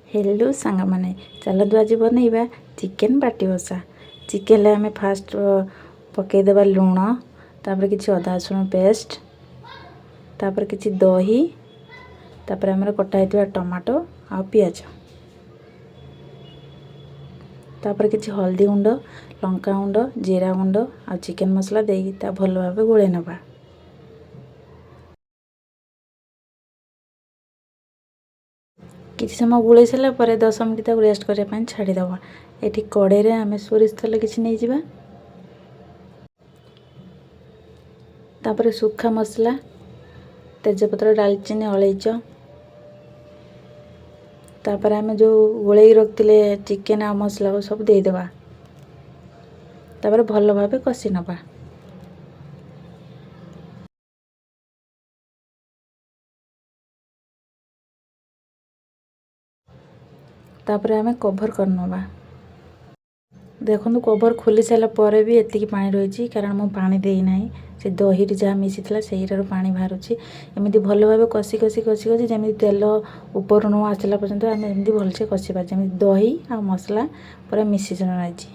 Hello सांग मैंने चलतु आज बनइबा चिकेन बाटी बसा। चिकेन आम फास्ट पकईदेवा लुण तापर कि अदा रसुण पेस्ट तापर कि दही तापर आम कटा टमाटो आ पियाज तापर कि हल्दी गुंड लंका गुंड जीरा गुंड आ चिकेन मसला देकी भल भाव गोले नवा। किसी समय गोले सारापर 10 मिनिट रेस्ट करने छाड़ीदवा। ये कड़े आम सोरिष तेल किसी नहीं जावा तापर सुखा मसला तेजपत्र डालचीनी अलैच तापर आम जो गोले रखते चिकेन आ मसला को सब देदेवा तापर भल भाव कषि नवा। तापर आम कभर करनवा। देखो कभर खोली सारा पर भी एतिकी पानी रही कारण मु पानी देना से दही जहाँ मिसी से पानी बाहर एमती भल भाव कषि कषि कषि कषि जमी तेल ऊपर न आसला पर्यंत आम एमती भलसे कषा जमी दही आ मसला पूरा मिश्रण रही।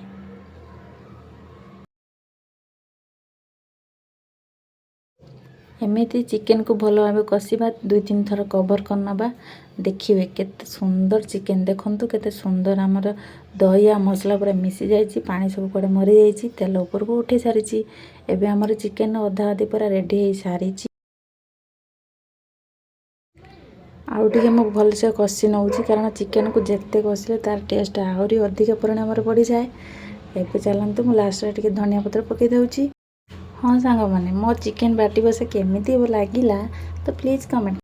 एमती चिकेन को भल भाव कषा 2-3 थर कभर करनवा। देखिए केते सुंदर चिकेन देखंतु केते सुंदर आमर दही आ मसला पूरा मिसी जाइए पानी सब कड़े मरी जाइए तेल ऊपर को उठी सारी। एबे आमर चिकेन अधा अधी पूरा रेडी हो सारी आउ टे मु भलसे कषि नौची कारण चिकेन को जिते कषिले तार टेस्ट आहरी अधिक परिणाम बढ़ी जाए। एबे चलतु मु लास्ट टे धनिया पत्र पकई दूची। हाँ सांग मैंने मो चिकेन बाटी बसा केमिति लगिला तो प्लीज कमेंट।